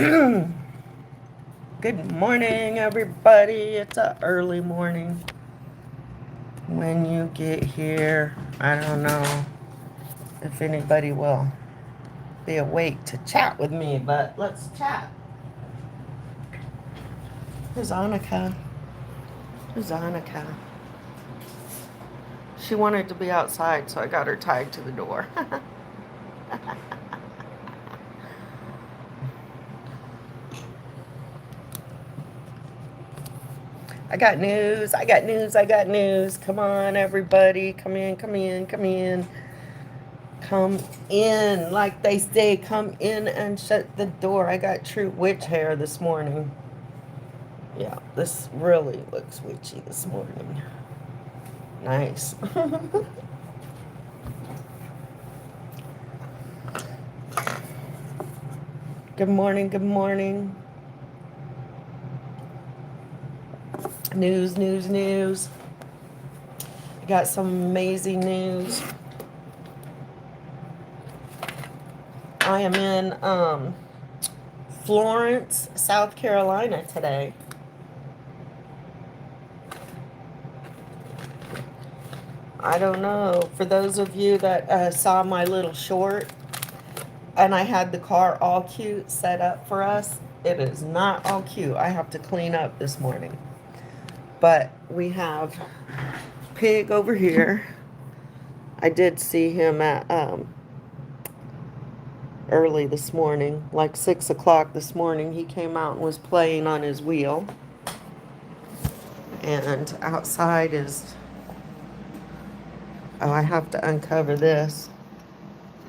Good morning, everybody. It's a early morning when you get here. I don't know if anybody will be awake to chat with me, but let's chat. Who's Annika? Who's Annika? She wanted to be outside, so I got her tied to the door. I got news. I got news. I got news. Come on, everybody. Come in, come in, come in. Come in, like they say, come in and shut the door. I got true witch hair this morning. Yeah, this really looks witchy this morning. Nice. Good morning, good morning. News, news, news. I got some amazing news. I am in Florence, South Carolina today. I don't know. For those of you that saw my little short, and I had the car all cute set up for us, it is not all cute. I have to clean up this morning. But we have Pig over here. I did see him at early this morning, like 6 o'clock this morning. He came out and was playing on his wheel. And outside is, oh, I have to uncover this.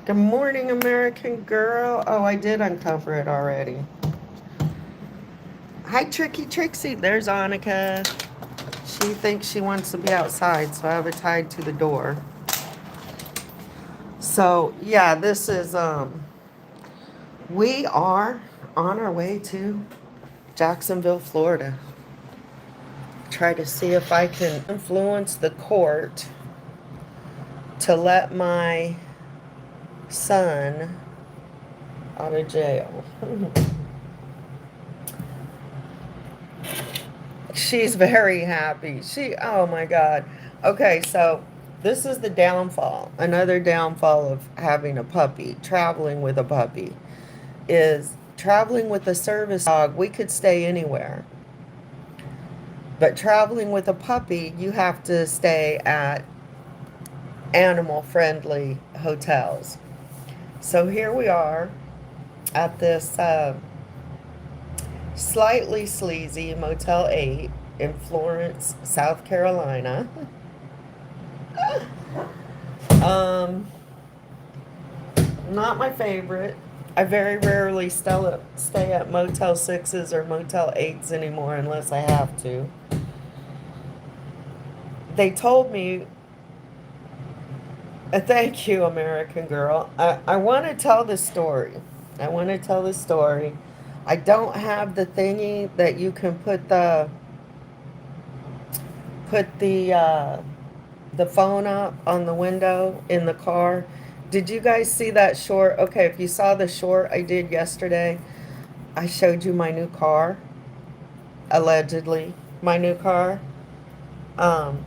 Good morning, American Girl. Oh, I did uncover it already. Hi, Tricky Trixie. There's Annika. She thinks she wants to be outside, so I have it tied to the door. So, yeah, this is, we are on our way to Jacksonville, Florida. Try to see if I can influence the court to let my son out of jail. She's very happy. Oh my God. Okay, so this is the downfall. Another downfall of having a puppy, traveling with a puppy, is traveling with a service dog. We could stay anywhere. But traveling with a puppy, you have to stay at animal-friendly hotels. So here we are at this slightly sleazy Motel 8 in Florence, South Carolina. Not my favorite. I very rarely stay at Motel 6s or Motel 8s anymore unless I have to. They told me, thank you, American Girl. I want to tell this story. I want to tell this story. I don't have the thingy that you can put the phone up on the window in the car. Did you guys see that short? Okay, if you saw the short I did yesterday, I showed you my new car. Allegedly, my new car. Um,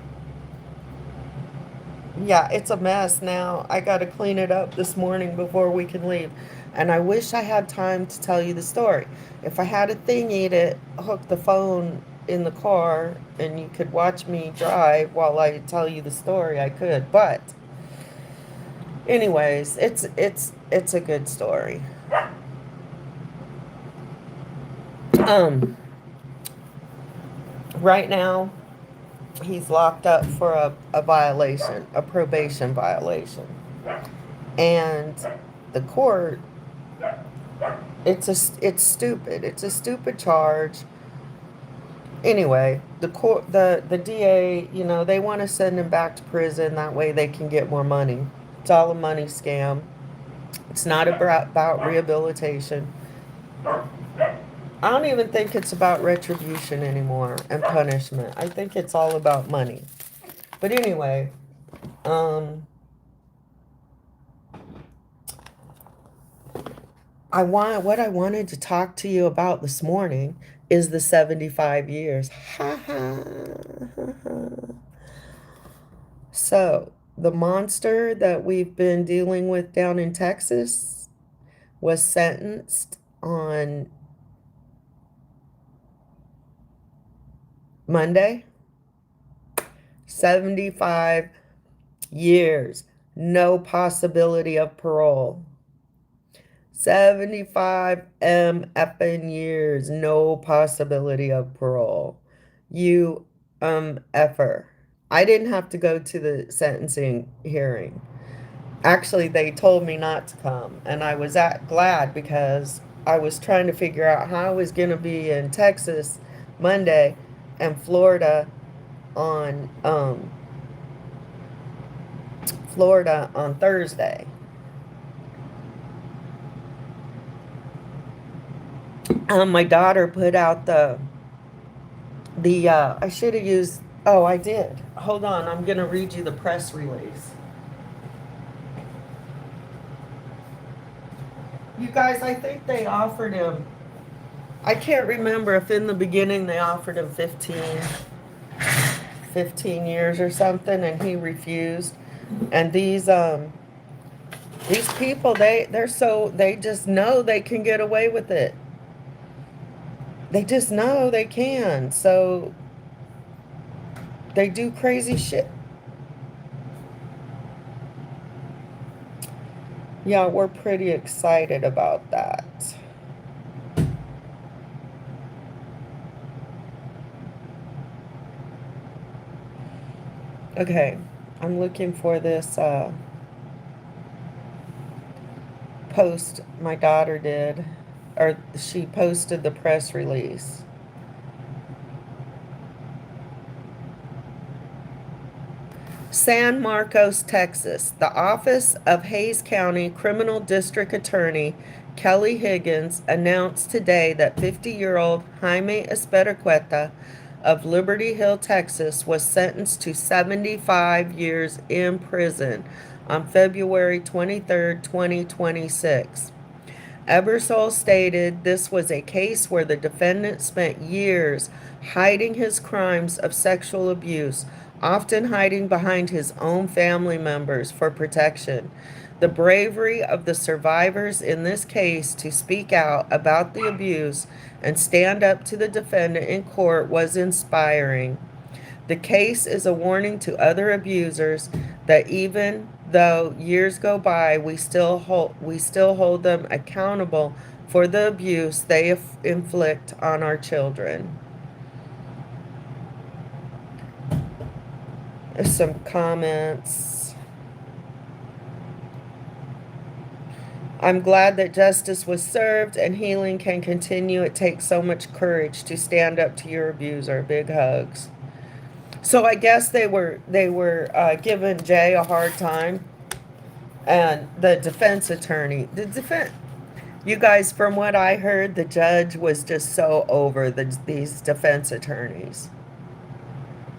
yeah, it's a mess now. I got to clean it up this morning before we can leave. And I wish I had time to tell you the story. If I had a thingy to hook the phone in the car and you could watch me drive while I tell you the story, I could. But anyways, it's a good story. Um right now he's locked up for a violation, a probation violation. And the court, it's stupid. It's a stupid charge. Anyway, the court, the DA, they want to send him back to prison. That way they can get more money. It's all a money scam. It's not about rehabilitation. I don't even think it's about retribution anymore and punishment. I think it's all about money. But anyway, what I wanted to talk to you about this morning is the 75 years. Ha ha. Ha, ha. So, the monster that we've been dealing with down in Texas was sentenced on Monday. 75 years. No possibility of parole. 75 effing years. No possibility of parole. You effer. I didn't have to go to the sentencing hearing. Actually, they told me not to come, and I was glad because I was trying to figure out how I was going to be in Texas Monday and Florida on Thursday. My daughter put out the I should have used, oh, I did. Hold on, I'm going to read you the press release. You guys, I think they offered him, I can't remember if in the beginning they offered him 15 years or something, and he refused. And these people, they just know they can get away with it. They just know they can. So they do crazy shit. Yeah, we're pretty excited about that. Okay, I'm looking for this post my daughter did, or she posted the press release. San Marcos, Texas. The Office of Hays County Criminal District Attorney Kelly Higgins announced today that 50-year-old Jaime Espericueta of Liberty Hill, Texas, was sentenced to 75 years in prison on February 23, 2026. Ebersole stated this was a case where the defendant spent years hiding his crimes of sexual abuse, often hiding behind his own family members for protection. The bravery of the survivors in this case to speak out about the abuse and stand up to the defendant in court was inspiring. The case is a warning to other abusers that even though years go by, we still hold them accountable for the abuse they inflict on our children. There's some comments. I'm glad that justice was served and healing can continue. It takes so much courage to stand up to your abuser. Big hugs. So I guess they were giving Jay a hard time, and the defense attorney, you guys, from what I heard, the judge was just so over these defense attorneys.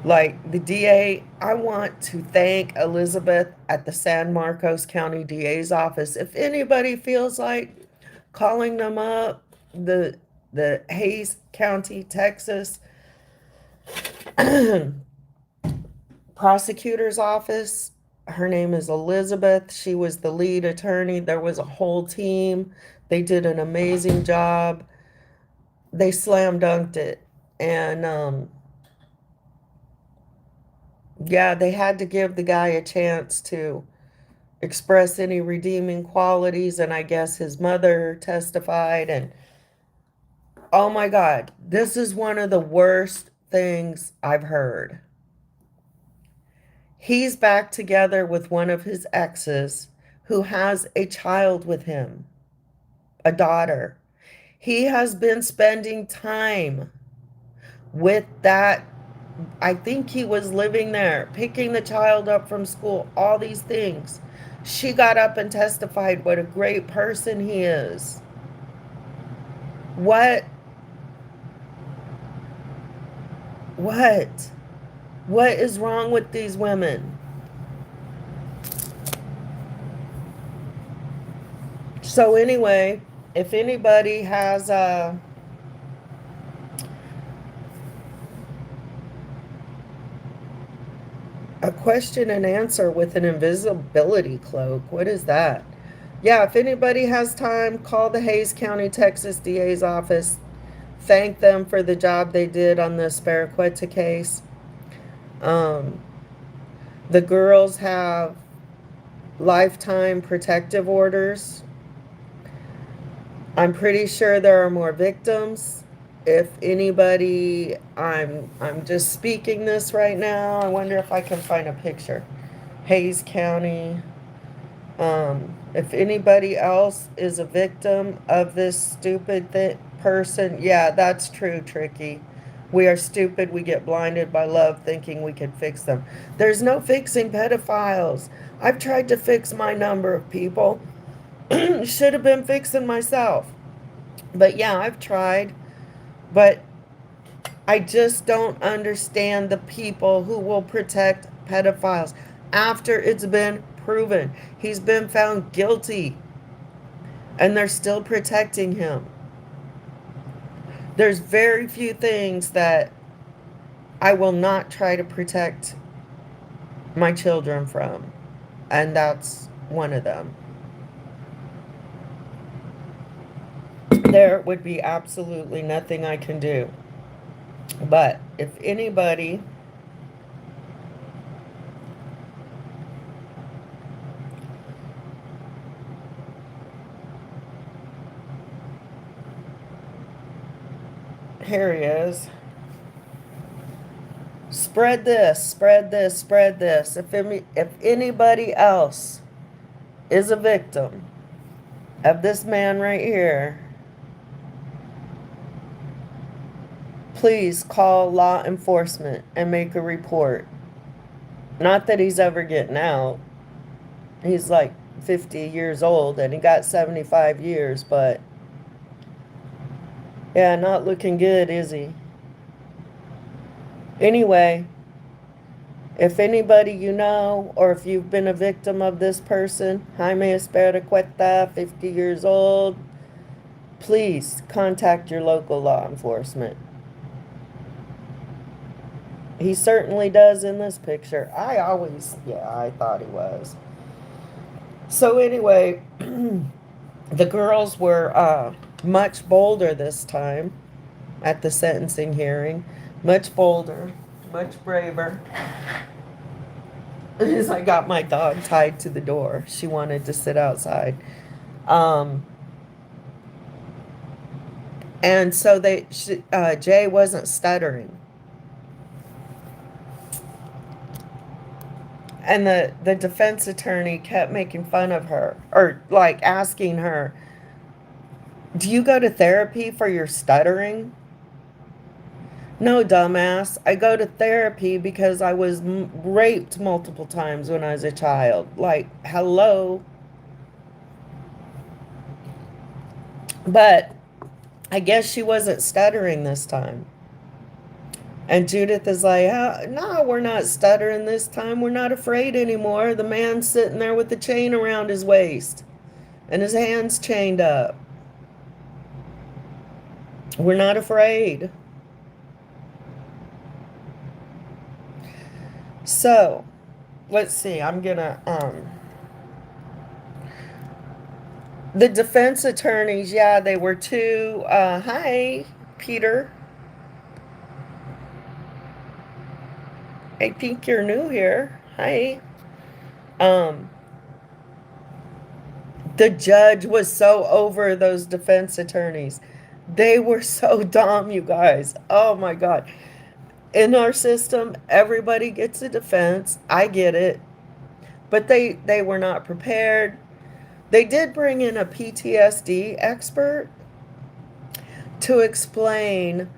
Like the DA, I want to thank Elizabeth at the San Marcos County DA's office. If anybody feels like calling them up, the Hays County, Texas prosecutor's office, her name is Elizabeth. She was the lead attorney. There was a whole team. They did an amazing job. They slam dunked it. And yeah, they had to give the guy a chance to express any redeeming qualities, and I guess his mother testified. And oh my God, this is one of the worst things I've heard. He's back together with one of his exes who has a child with him, a daughter. He has been spending time with that. I think he was living there, picking the child up from school, all these things. She got up and testified what a great person he is. What is wrong with these women? So anyway, If anybody has a question and answer with an invisibility cloak, what is that? Yeah, if anybody has time, call the Hays County, Texas DA's office. Thank them for the job they did on the Sparaqueta case. Um, the girls have lifetime protective orders. I'm pretty sure there are more victims. If anybody, I'm just speaking this right now. I wonder if I can find a picture. Hays County. If anybody else is a victim of this stupid person, yeah, that's true, Tricky. We are stupid. We get blinded by love thinking we can fix them. There's no fixing pedophiles. I've tried to fix my number of people. Should have been fixing myself. But yeah, I've tried. But I just don't understand the people who will protect pedophiles after it's been proven he's been found guilty and they're still protecting him. There's very few things that I will not try to protect my children from, and that's one of them. There would be absolutely nothing I can do. But if anybody here he is. Spread this, spread this, spread this. If anybody else is a victim of this man right here, please call law enforcement and make a report. Not that he's ever getting out. He's like 50 years old and he got 75 years, but yeah, not looking good, is he? Anyway, if anybody you know, or if you've been a victim of this person, Jaime Esperacueta, 50 years old, please contact your local law enforcement. He certainly does in this picture. I thought he was. So anyway, the girls were much bolder this time at the sentencing hearing. Much bolder, much braver. As I got my dog tied to the door. She wanted to sit outside. And so Jay wasn't stuttering. And the defense attorney kept making fun of her, or like asking her, do you go to therapy for your stuttering? No, dumbass. I go to therapy because I was raped multiple times when I was a child. Like, hello. But I guess she wasn't stuttering this time. And Judith is like, no, we're not stuttering this time. We're not afraid anymore. The man's sitting there with the chain around his waist and his hands chained up. We're not afraid. So, let's see. I'm gonna, the defense attorneys, yeah, they were two, hi, Peter. I think you're new here. Hi. The judge was so over those defense attorneys. They were so dumb, you guys. Oh my God. In our system, everybody gets a defense. I get it. But they were not prepared. They did bring in a PTSD expert to explain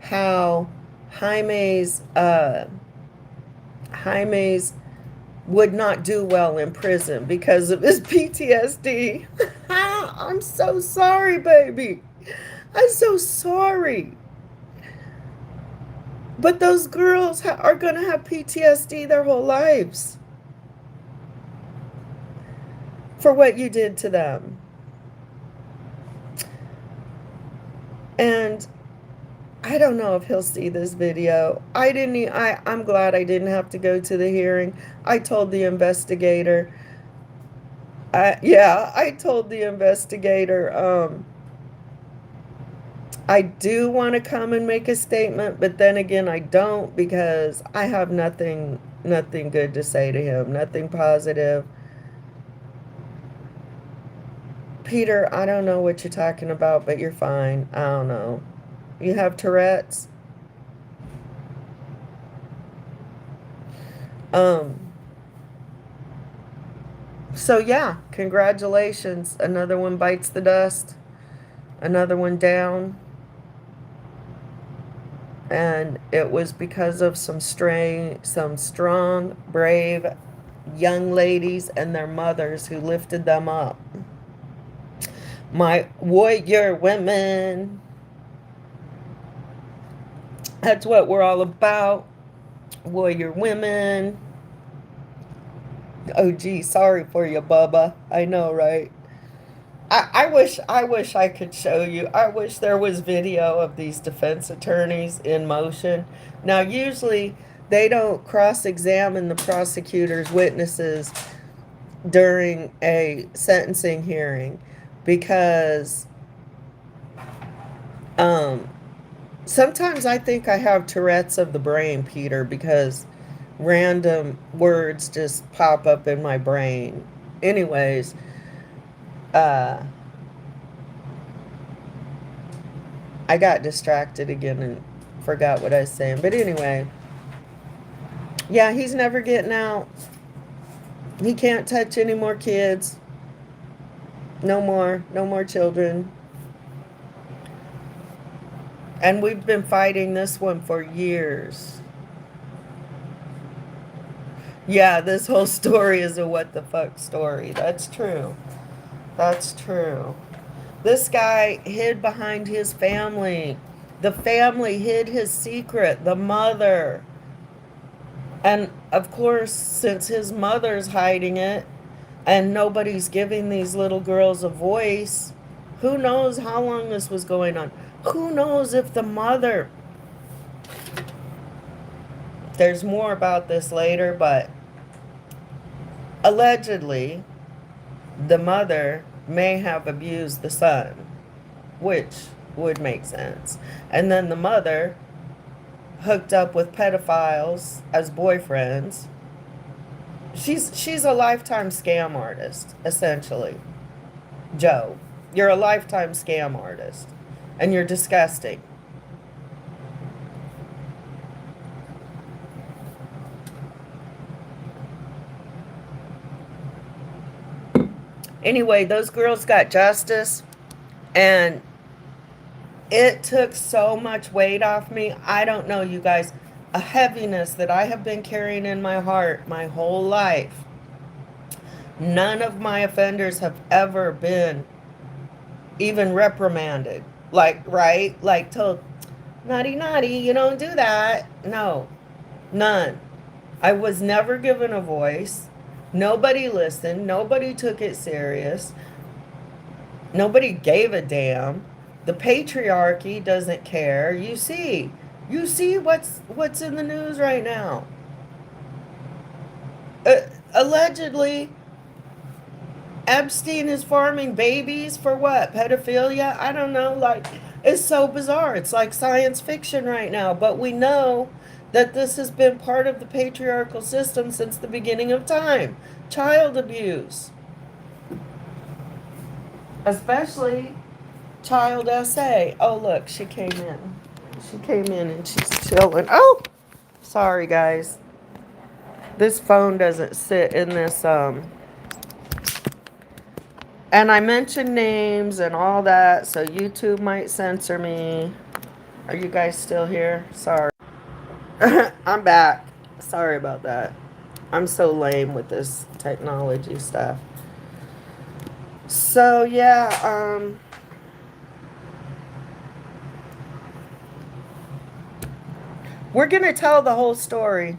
how Jaime's would not do well in prison because of his PTSD. I'm so sorry, baby. I'm so sorry. But those girls are going to have PTSD their whole lives for what you did to them. I don't know if he'll see this video. I'm glad I didn't have to go to the hearing. I told the investigator, I told the investigator, I do want to come and make a statement, but then again, I don't, because I have nothing good to say to him, nothing positive. Peter, I don't know what you're talking about, but you're fine. I don't know. You have Tourette's? Um, so yeah, congratulations. Another one bites the dust. Another one down. And it was because of some strong, brave young ladies and their mothers who lifted them up. My warrior women. That's what we're all about. Warrior women. Oh gee, sorry for you, Bubba. I know, right? I wish I could show you. I wish there was video of these defense attorneys in motion. Now, usually they don't cross-examine the prosecutor's witnesses during a sentencing hearing because sometimes I think I have Tourette's of the brain, Peter, because random words just pop up in my brain. Anyways, I got distracted again and forgot what I was saying. But anyway, yeah, he's never getting out. He can't touch any more kids. No more. No more children. And we've been fighting this one for years. Yeah, this whole story is a what the fuck story. That's true. That's true. This guy hid behind his family. The family hid his secret, the mother. And of course, since his mother's hiding it and nobody's giving these little girls a voice, who knows how long this was going on? Who knows if the mother... There's more about this later, but allegedly, the mother may have abused the son, which would make sense. And then the mother hooked up with pedophiles as boyfriends. She's a lifetime scam artist, essentially. Joe, you're a lifetime scam artist, and you're disgusting. Anyway, those girls got justice, and it took so much weight off me. I don't know, you guys. A heaviness that I have been carrying in my heart my whole life. None of my offenders have ever been even reprimanded. Like, right? Like, told, naughty, naughty, you don't do that. No, none. I was never given a voice. Nobody listened. Nobody took it serious. Nobody gave a damn. The patriarchy doesn't care. You see what's in the news right now. Allegedly, Epstein is farming babies for what? Pedophilia? I don't know. Like, it's so bizarre. It's like science fiction right now. But we know that this has been part of the patriarchal system since the beginning of time. Child abuse. Especially child SA. Oh, look, she came in. She came in and she's chilling. Oh, sorry, guys. This phone doesn't sit in this, and I mentioned names and all that, so YouTube might censor me. Are you guys still here? Sorry. I'm back. Sorry about that. I'm so lame with this technology stuff. So, yeah, we're going to tell the whole story.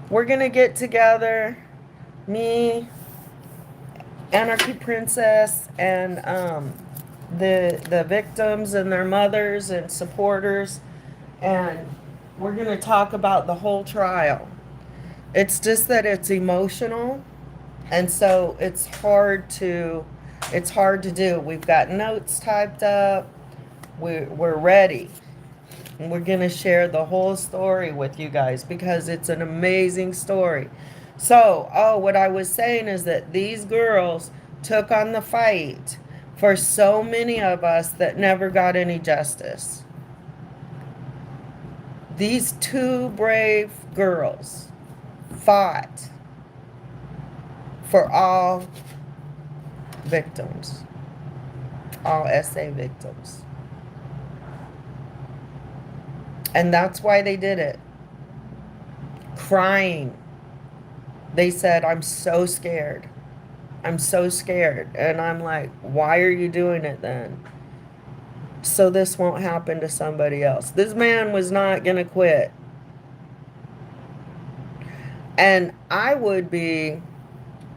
We're going to get together, me, Anarchy Princess, and the victims and their mothers and supporters, and we're going to talk about the whole trial. It's just that it's emotional, and so it's hard to do. We've got notes typed up. We're ready. And we're going to share the whole story with you guys because it's an amazing story. So, what I was saying is that these girls took on the fight for so many of us that never got any justice. These two brave girls fought for all victims, all SA victims. And that's why they did it. Crying. They said, I'm so scared. I'm so scared. And I'm like, why are you doing it then? So this won't happen to somebody else. This man was not going to quit. And I would be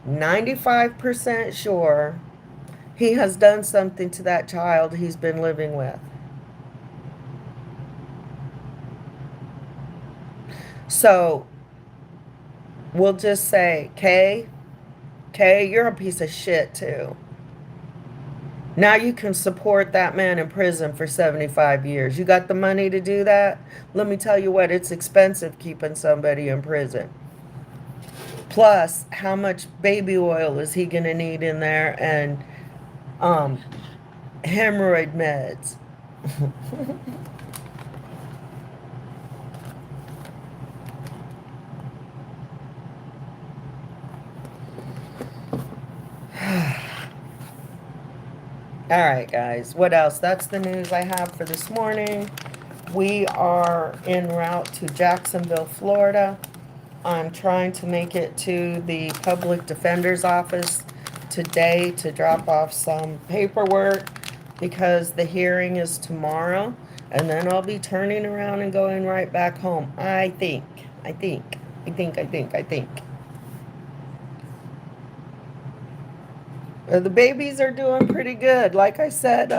95% sure he has done something to that child he's been living with. So we'll just say, Kay, you're a piece of shit too. Now you can support that man in prison for 75 years. You got the money to do that? Let me tell you what, it's expensive keeping somebody in prison. Plus, how much baby oil is he going to need in there, and hemorrhoid meds? All right, guys. What else? That's the news I have for this morning. We are en route to Jacksonville, Florida. I'm trying to make it to the public defender's office today to drop off some paperwork because the hearing is tomorrow. And then I'll be turning around and going right back home. I think. The babies are doing pretty good. Like I said,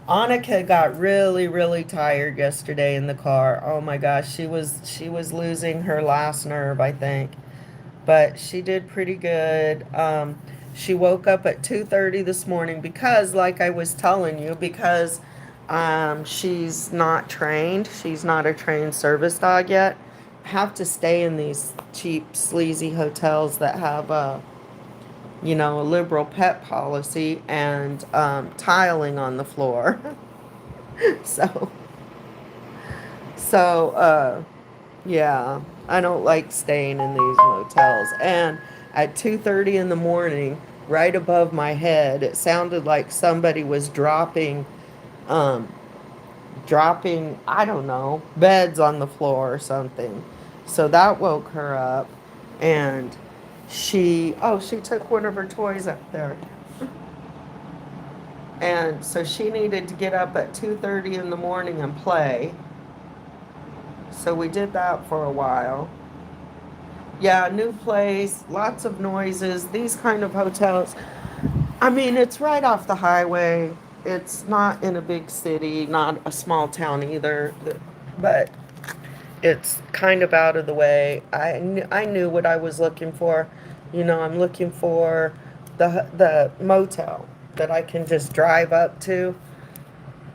Annika got really, really tired yesterday in the car. Oh my gosh, she was losing her last nerve, I think. But she did pretty good. She woke up at 2:30 this morning because, like I was telling you, because she's not trained. She's not a trained service dog yet. Have to stay in these cheap, sleazy hotels that have a liberal pet policy and tiling on the floor. so, so, yeah, I don't like staying in these motels. And at 2:30 in the morning, right above my head, it sounded like somebody was dropping, I don't know, beds on the floor or something. So that woke her up, and she took one of her toys up there. And so she needed to get up at 2:30 in the morning and play. So we did that for a while. Yeah, new place, lots of noises, these kind of hotels. I mean, it's right off the highway. It's not in a big city, not a small town either, but it's kind of out of the way. I knew what I was looking for. I'm looking for the motel that I can just drive up to,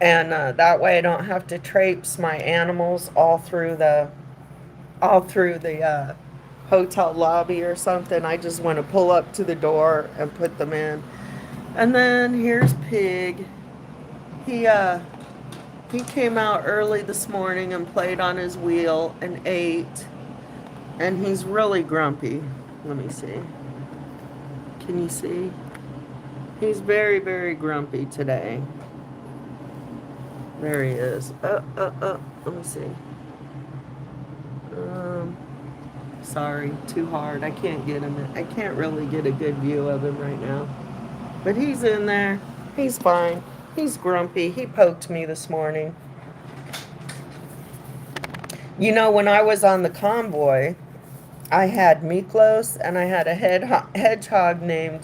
and that way I don't have to traipse my animals all through the hotel lobby or something. I just want to pull up to the door and put them in. And then here's Pig. He came out early this morning and played on his wheel and ate. And he's really grumpy. Let me see. Can you see? He's very, very grumpy today. There he is. Let me see. Sorry, too hard. I can't get him. I can't really get a good view of him right now. But he's in there. He's fine. He's grumpy. He poked me this morning. When I was on the convoy, I had Miklos and I had a hedgehog named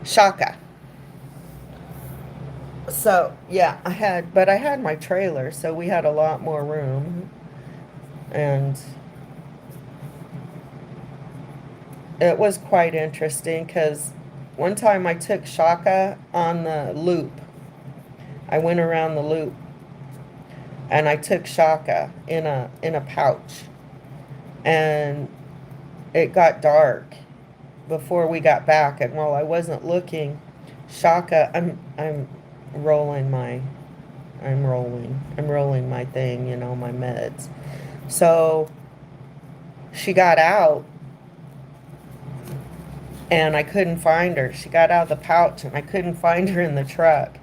Shaka. So, yeah, but I had my trailer, so we had a lot more room. And it was quite interesting because one time I took Shaka on the loop. I went around the loop and I took Shaka in a pouch. And it got dark before we got back, and while I wasn't looking, Shaka, I'm rolling my I'm rolling my thing, my meds. So she got out and I couldn't find her. She got out of the pouch and I couldn't find her in the truck.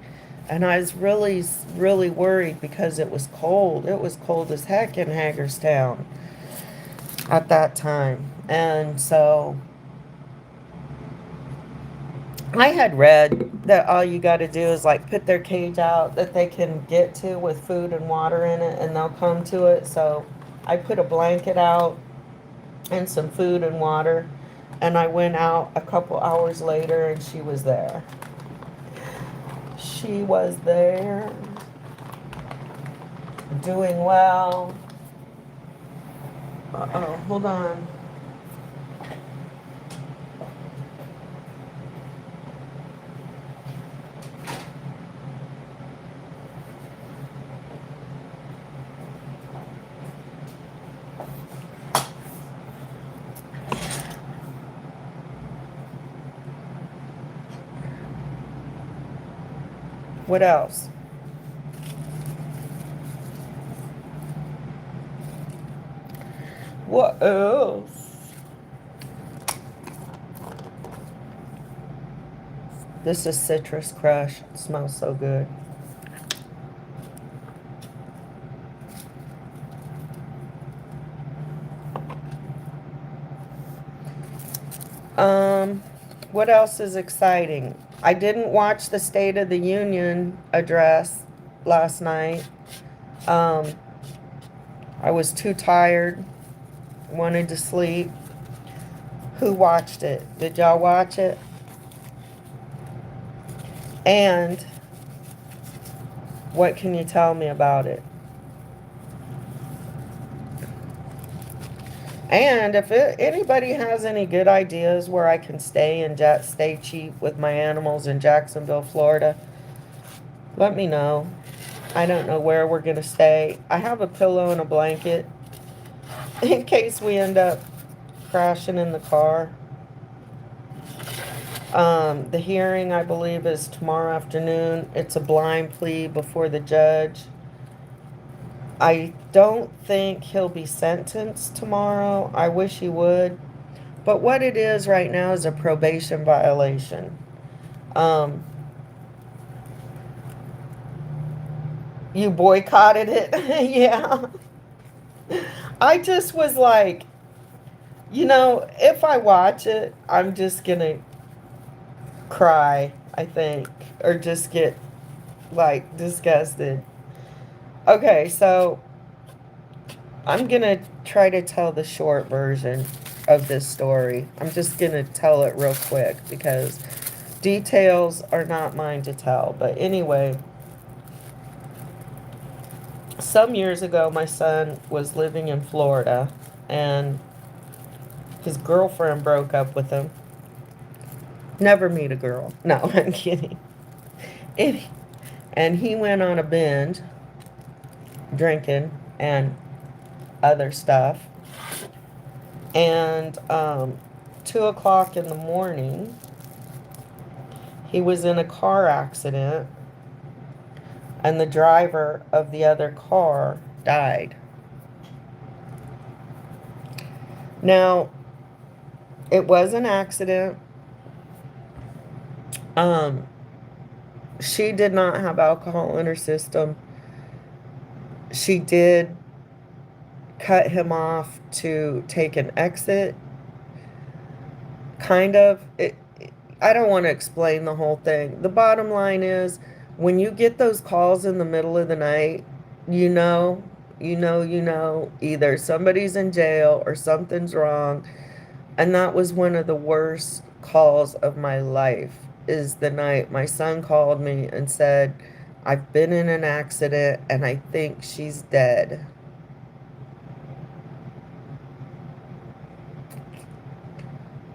And I was really, really worried because it was cold. It was cold as heck in Hagerstown at that time. And so I had read that all you got to do is like put their cage out that they can get to with food and water in it and they'll come to it. So I put a blanket out and some food and water, and I went out a couple hours later and she was there. She was there, doing well. Uh-oh, hold on. What else? What else? This is Citrus Crush. It smells so good. Um, what else is exciting? I didn't watch the State of the Union address last night. Um, I was too tired, wanted to sleep. Who watched it? Did y'all watch it? And what can you tell me about it? And if anybody has any good ideas where I can stay cheap with my animals in Jacksonville, Florida, let me know. I don't know where we're going to stay. I have a pillow and a blanket in case we end up crashing in the car. The hearing, I believe, is tomorrow afternoon. It's a blind plea before the judge. I don't think he'll be sentenced tomorrow. I wish he would. But what it is right now is a probation violation. You boycotted it? Yeah. I just was like, if I watch it, I'm just gonna cry, I think, or just get like disgusted. Okay, so I'm gonna try to tell the short version of this story. I'm just gonna tell it real quick because details are not mine to tell. But anyway, some years ago, my son was living in Florida and his girlfriend broke up with him. Never meet a girl. No, I'm kidding. And he went on a binge drinking and other stuff. And 2 o'clock in the morning, he was in a car accident, and the driver of the other car died. Now, it was an accident. She did not have alcohol in her system. She did cut him off to take an exit. Kind of. I don't want to explain the whole thing. The bottom line is, when you get those calls in the middle of the night, either somebody's in jail or something's wrong. And that was one of the worst calls of my life, is the night my son called me and said I've been in an accident and I think she's dead.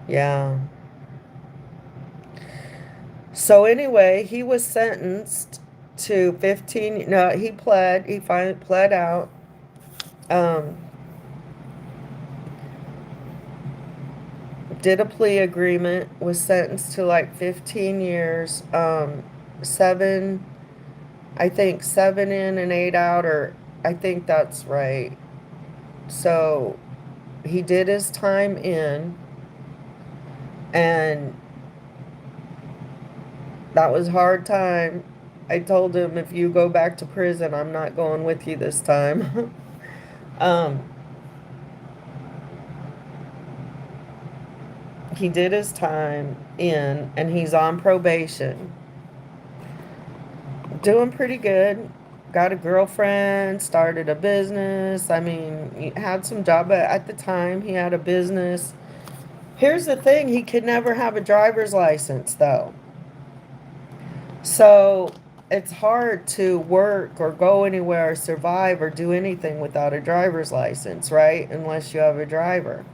Yeah. So anyway, he was sentenced to 15. No, he pled. He finally pled out. Um, did a plea agreement. Was sentenced to like 15 years. Seven. I think 7 in and 8 out, or I think that's right. So he did his time in, and that was hard time. I told him, if you go back to prison, I'm not going with you this time. um, he did his time in, and he's on probation. Doing pretty good. Got a girlfriend, started a business. I mean, he had some job, but at the time he had a business. Here's the thing, he could never have a driver's license though. So it's hard to work or go anywhere or survive or do anything without a driver's license, right? Unless you have a driver.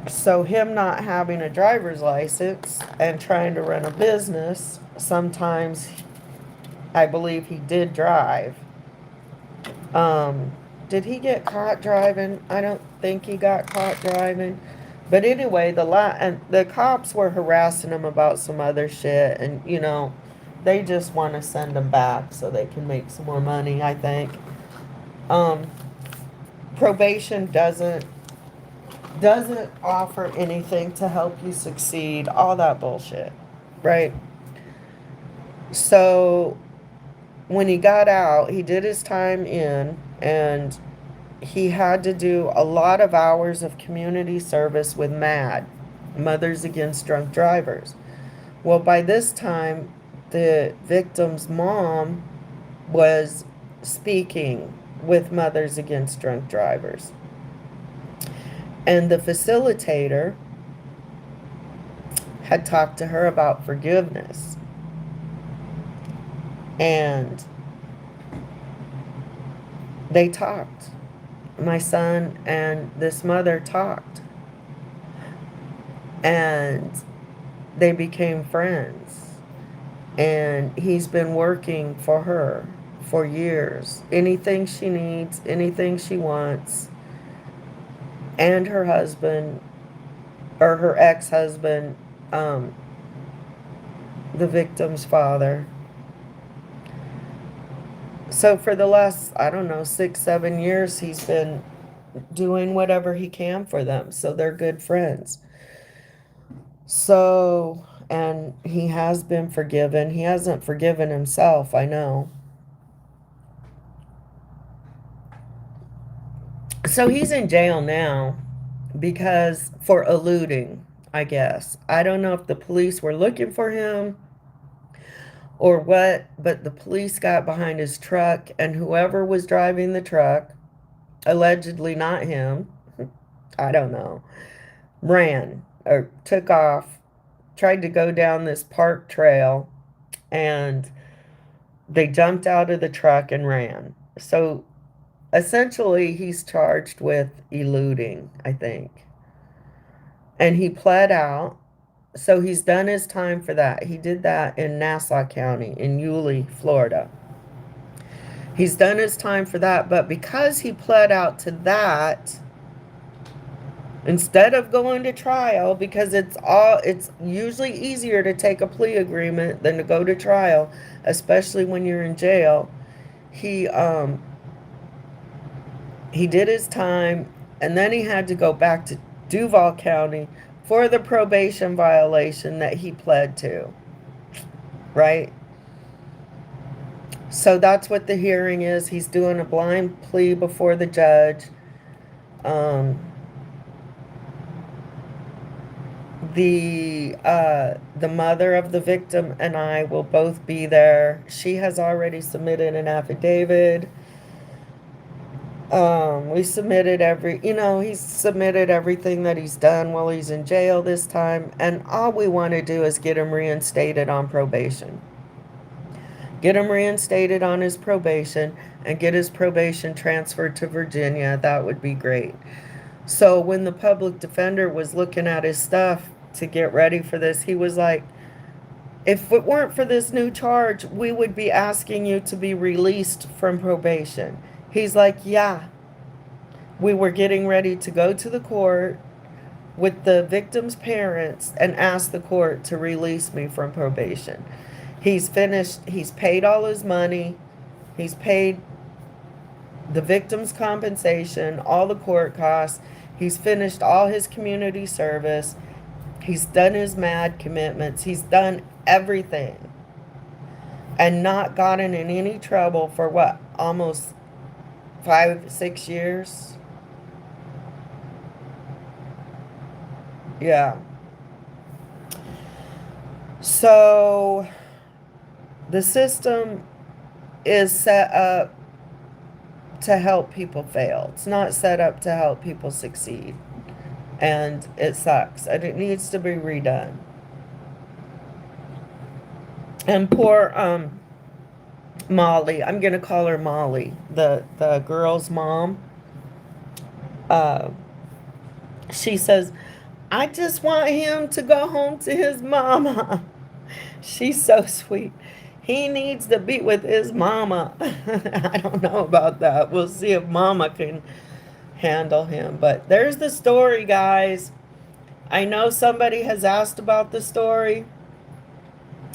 So him not having a driver's license and trying to run a business, sometimes I believe he did drive. Um, did he get caught driving? I don't think he got caught driving. But anyway, and the cops were harassing him about some other shit, and they just want to send him back so they can make some more money, I think. Um, Probation doesn't offer anything to help you succeed, all that bullshit, right? So when he got out, he did his time in, and he had to do a lot of hours of community service with MAD, Mothers Against Drunk Drivers. Well, by this time, the victim's mom was speaking with Mothers Against Drunk Drivers. And the facilitator had talked to her about forgiveness. And they talked. My son and this mother talked. And they became friends. And he's been working for her for years. Anything she needs, anything she wants. And her husband, or her ex-husband, the victim's father. So for the last, I don't know, 6, 7 years, he's been doing whatever he can for them. So they're good friends. So, and he has been forgiven. He hasn't forgiven himself, I know. So he's in jail now because for eluding, I guess. I don't know if the police were looking for him or what, but the police got behind his truck, and whoever was driving the truck, allegedly not him, I don't know, ran or took off, tried to go down this park trail, and they jumped out of the truck and ran. So essentially, he's charged with eluding, I think. And he pled out. So he's done his time for that. He did that in Nassau County in Yulee, Florida. He's done his time for that, but because he pled out to that, instead of going to trial, because it's usually easier to take a plea agreement than to go to trial, especially when you're in jail. He did his time, and then he had to go back to Duval County for the probation violation that he pled to, right? So that's what the hearing is. He's doing a blind plea before the judge. The mother of the victim and I will both be there. She has already submitted an affidavit. We submitted he's submitted everything that he's done while he's in jail this time. And all we want to do is get him reinstated on probation. Get him reinstated on his probation and get his probation transferred to Virginia. That would be great. So when the public defender was looking at his stuff to get ready for this, he was like, if it weren't for this new charge, we would be asking you to be released from probation. He's like, yeah, we were getting ready to go to the court with the victim's parents and ask the court to release me from probation. He's paid all his money, he's paid the victim's compensation, all the court costs, he's finished all his community service, he's done his MAD commitments, he's done everything, and not gotten in any trouble for what, almost 5-6 years? Yeah. So the system is set up to help people fail. It's not set up to help people succeed. And it sucks. And it needs to be redone. And poor Molly, I'm going to call her Molly, the girl's mom. She says, I just want him to go home to his mama. She's so sweet. He needs to be with his mama. I don't know about that. We'll see if mama can handle him. But there's the story, guys. I know somebody has asked about the story,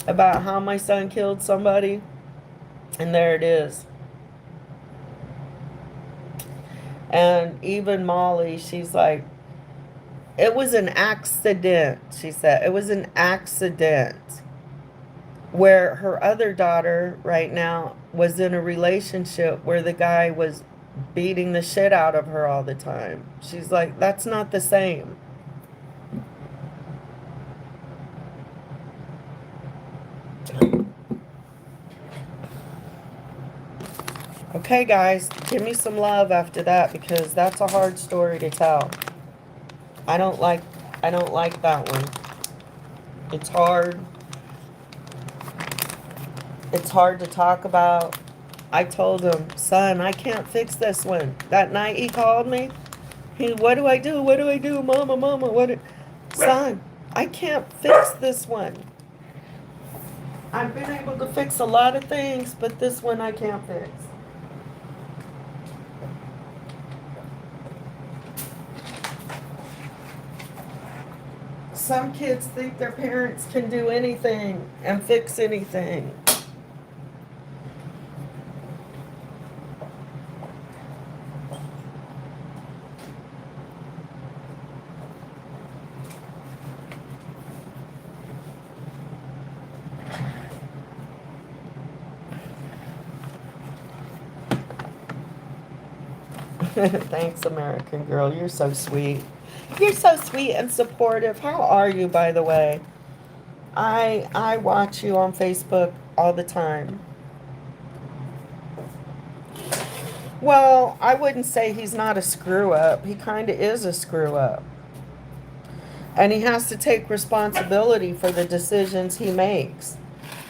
about how my son killed somebody. And there it is. And even Molly, she's like, it was an accident, she said. It was an accident. Where her other daughter right now was in a relationship where the guy was beating the shit out of her all the time. She's like, that's not the same. Okay, guys, give me some love after that, because that's a hard story to tell. I don't like that one. It's hard. It's hard to talk about. I told him, son, I can't fix this one. That night he called me. What do I do? What do I do? Mama, son, I can't fix this one. I've been able to fix a lot of things, but this one I can't fix. Some kids think their parents can do anything and fix anything. Thanks, American Girl. You're so sweet. You're so sweet and supportive. How are you, by the way? I watch you on Facebook all the time. Well, I wouldn't say he's not a screw-up. He kind of is a screw-up. And he has to take responsibility for the decisions he makes.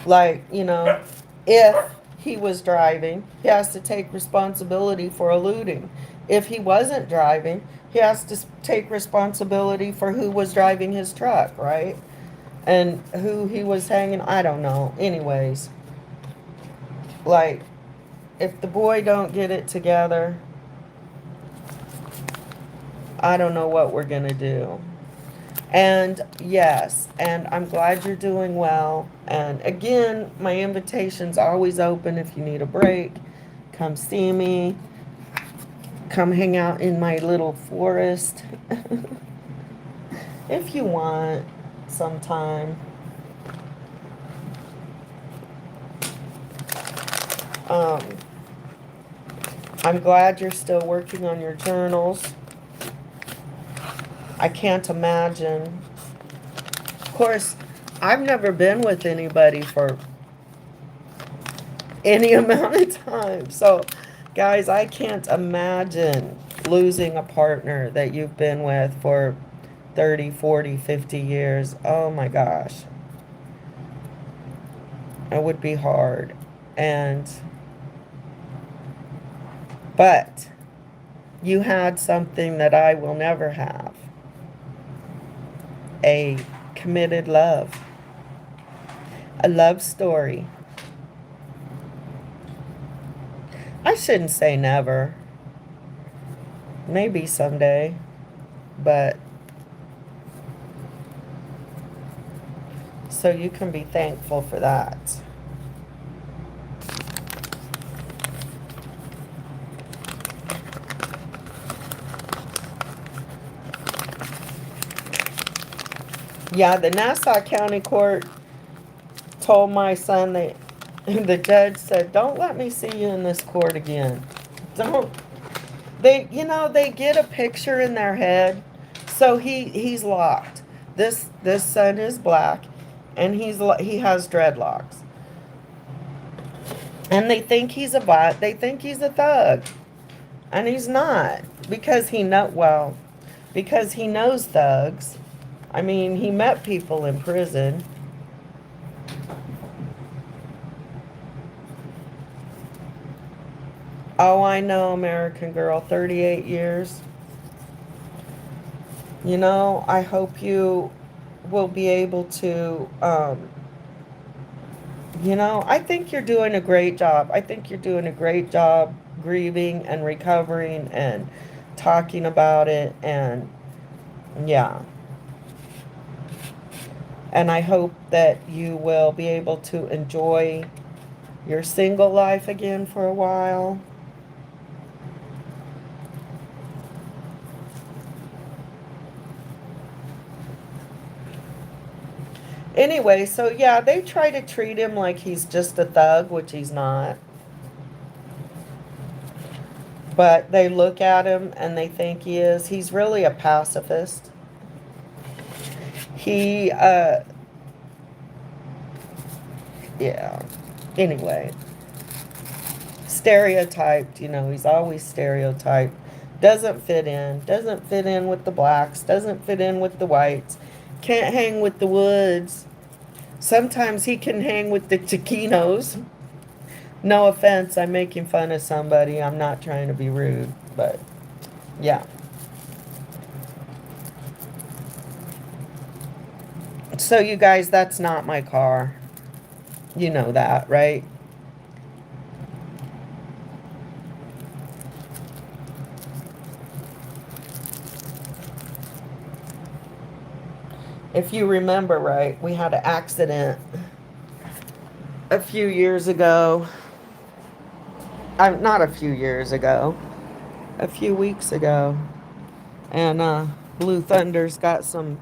Like, if he was driving, he has to take responsibility for eluding. If he wasn't driving, he has to take responsibility for who was driving his truck, right? And who he was hanging, I don't know. Anyways, like, if the boy don't get it together, I don't know what we're going to do. And yes, and I'm glad you're doing well. And again, my invitation's always open if you need a break. Come see me. Come hang out in my little forest. If you want sometime. I'm glad you're still working on your journals. I can't imagine. Of course, I've never been with anybody for any amount of time. So Guys, I can't imagine losing a partner that you've been with for 30, 40, 50 years. Oh my gosh. It would be hard. And, but you had something that I will never have. A committed love. A love story. I shouldn't say never. Maybe someday. But so you can be thankful for that. Yeah, the Nassau County Court told my son that the judge said, "Don't let me see you in this court again." Don't they, they get a picture in their head. So he's locked. This son is black and he has dreadlocks. And they think he's a bot. They think he's a thug. And he's not, because because he knows thugs. I mean, he met people in prison. Oh, I know, American Girl, 38 years. I hope you will be able to, I think you're doing a great job. I think you're doing a great job grieving and recovering and talking about it. And yeah. And I hope that you will be able to enjoy your single life again for a while. Anyway, so yeah, they try to treat him like he's just a thug, which he's not. But they look at him and they think he is. He's really a pacifist. Yeah. Anyway, stereotyped, he's always stereotyped. Doesn't fit in with the blacks, doesn't fit in with the whites, can't hang with the Woods. Sometimes he can hang with the Taquinos. No offense, I'm making fun of somebody. I'm not trying to be rude, but yeah. So you guys, that's not my car. You know that, right? If you remember right, we had an accident a few years ago. Not a few years ago. A few weeks ago. And Blue Thunder's got some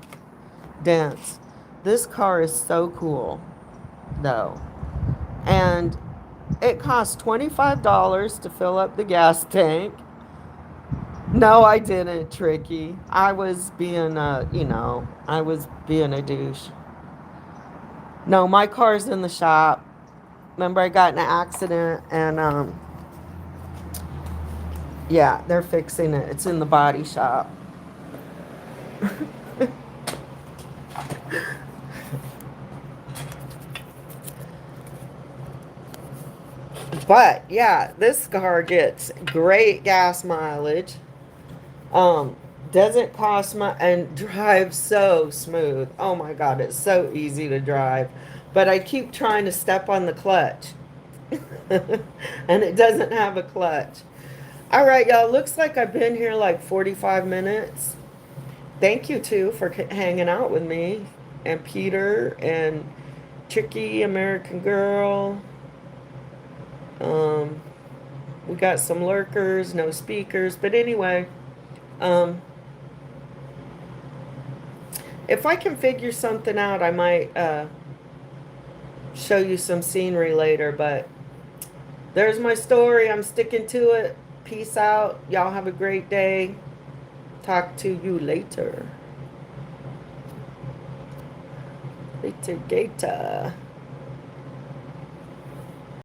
dents. This car is so cool, though. And it cost $25 to fill up the gas tank. No, I didn't, Tricky. I was being I was being a douche. No, my car's in the shop. Remember, I got in an accident and yeah, they're fixing it. It's in the body shop. But yeah, this car gets great gas mileage. Doesn't cost much and drives so smooth. Oh my God, it's so easy to drive. But I keep trying to step on the clutch. And it doesn't have a clutch. All right, y'all. Looks like I've been here like 45 minutes. Thank you, too, for hanging out with me. And Peter and Tricky, American Girl. We got some lurkers, no speakers. But anyway, if I can figure something out, I might show you some scenery later. But there's my story. I'm sticking to it. Peace out. Y'all have a great day. Talk to you later. Later, Gator.